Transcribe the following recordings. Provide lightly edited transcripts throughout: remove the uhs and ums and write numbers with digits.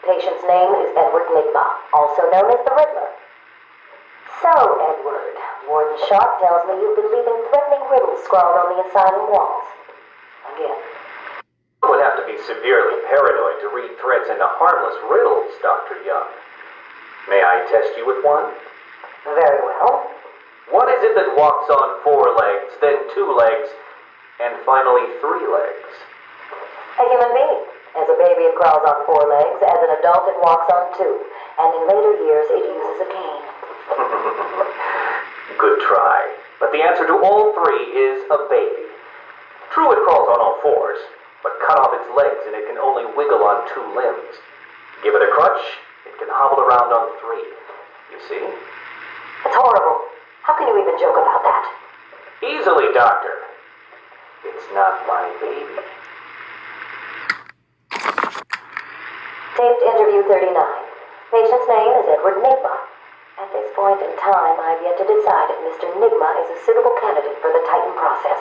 Patient's name is Edward Nigma, also known as the Riddler. So, Edward, Warden Sharp tells me you've been leaving threatening riddles scrawled on the asylum walls. Again. You would have to be severely paranoid to read threats into harmless riddles, Dr. Young. May I test you with one? Very well. What is it that walks on 4 legs, then 2 legs, and finally 3 legs? A human being. As a baby, it crawls on 4 legs. As an adult, it walks on 2. And in later years, it uses a cane. Good try. But the answer to all 3 is a baby. True, it crawls on all 4s, but cut off its legs and it can only wiggle on 2 limbs. Give it a crutch, it can hobble around on 3. You see? It's horrible. How can you even joke about that? Easily, Doctor. It's not my baby. Taped interview 39. Patient's name is Edward Nigma. At this point in time, I've yet to decide if Mr. Nigma is a suitable candidate for the Titan process.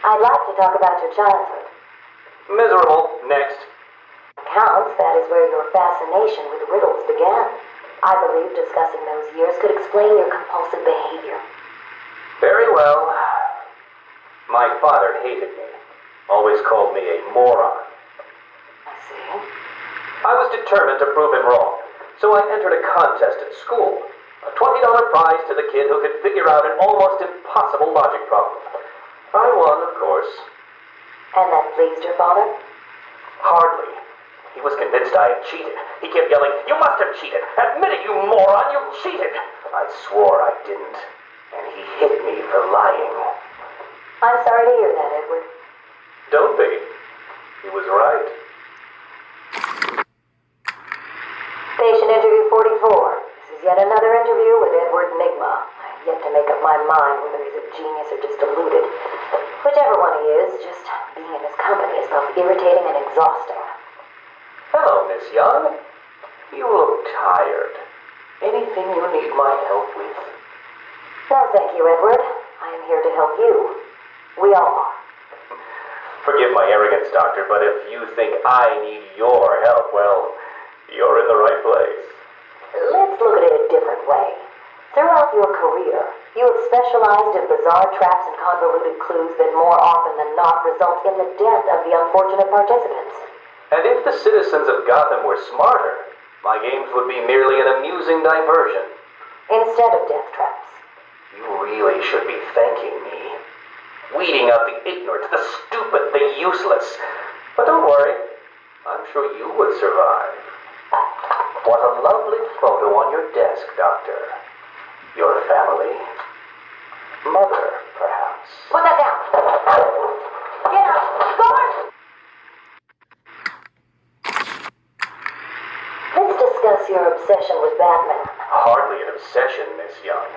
I'd like to talk about your childhood. Miserable. Next. Counts, that is where your fascination with riddles began. I believe discussing those years could explain your compulsive behavior. Very well. My father hated me. Always called me a moron. I see. I was determined to prove him wrong, so I entered a contest at school. A $20 prize to the kid who could figure out an almost impossible logic problem. I won, of course. And that pleased your father? Hardly. He was convinced I had cheated. He kept yelling, "You must have cheated! Admit it, you moron! You cheated!" I swore I didn't, and he hit me for lying. I'm sorry to hear that, Edward. Don't be. He was right. Patient interview 44. This is yet another interview with Edward Nigma. I have yet to make up my mind whether he's a genius or just deluded. Whichever one he is, just being in his company is both irritating and exhausting. Hello, Miss Young. You look tired. Anything you need my help with? No, thank you, Edward. I am here to help you. We all are. Forgive my arrogance, Doctor, but if you think I need your help, well, you're in the right place. Let's look at it a different way. Throughout your career, you have specialized in bizarre traps and convoluted clues that more often than not result in the death of the unfortunate participants. And if the citizens of Gotham were smarter, my games would be merely an amusing diversion. Instead of death traps. You really should be thanking me. Weeding out the ignorant, the stupid, the useless. But don't worry, I'm sure you would survive. What a lovely photo on your desk, Doctor. Your family. Mother, perhaps. Put that down. Get up. Guard! Let's discuss your obsession with Batman. Hardly an obsession, Miss Young.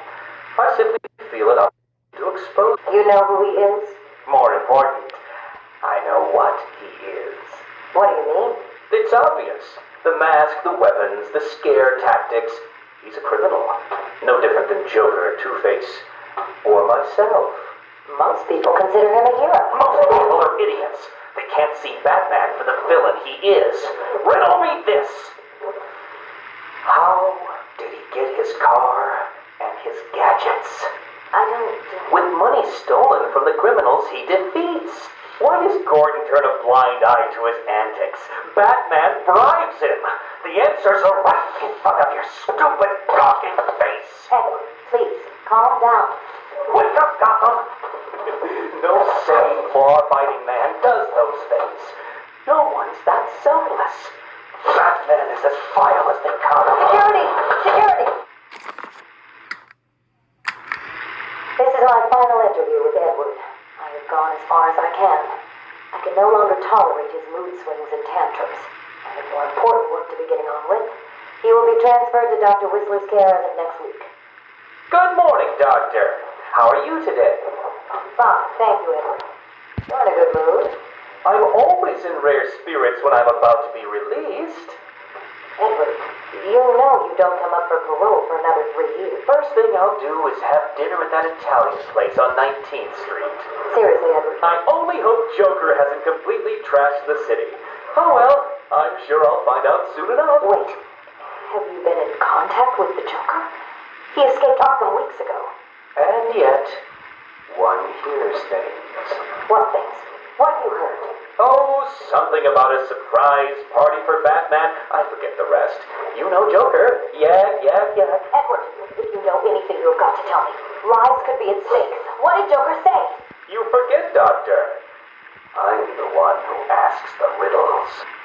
I simply feel it up to expose. You know who he is? More important, I know what he is. What do you mean? It's obvious. The mask, the weapons, the scare tactics. He's a criminal. No different than Joker, Two-Face, or myself. Most people consider him a hero. Most people are idiots. They can't see Batman for the villain he is. Riddle me this. How did he get his car and his gadgets? I don't... With money stolen from the criminals he defeats. Why does Gordon turn a blind eye to his antics? Batman bribes him. The answers are right in front of your stupid, gawking face. Edward, please, calm down. Wake up, Gotham. No sane, law-abiding man does those things. No one's that selfless. Batman is as vile as they come. Security! Security! This is my final interview with Edward. I have gone as far as I can. I can no longer tolerate his mood swings and tantrums. I have more important work to be getting on with. He will be transferred to Dr. Whistler's care as of next week. Good morning, Doctor. How are you today? Fine, thank you, Edward. You're in a good mood. I'm always in rare spirits when I'm about to be released. Edward, you know you don't come up for parole for another 3 years. First thing I'll do is have dinner at that Italian place on 19th Street. Seriously, Edward. I only hope Joker hasn't completely trashed the city. Oh well, I'm sure I'll find out soon enough. Wait, have you been in contact with the Joker? He escaped Arkham weeks ago. And yet, one hears things. What things? What have you heard? Oh, something about a surprise party for Batman. I forget the rest. You know Joker. Yak. Edward, if you know anything, you've got to tell me. Lives could be at stake. What did Joker say? You forget, Doctor. I'm the one who asks the riddles.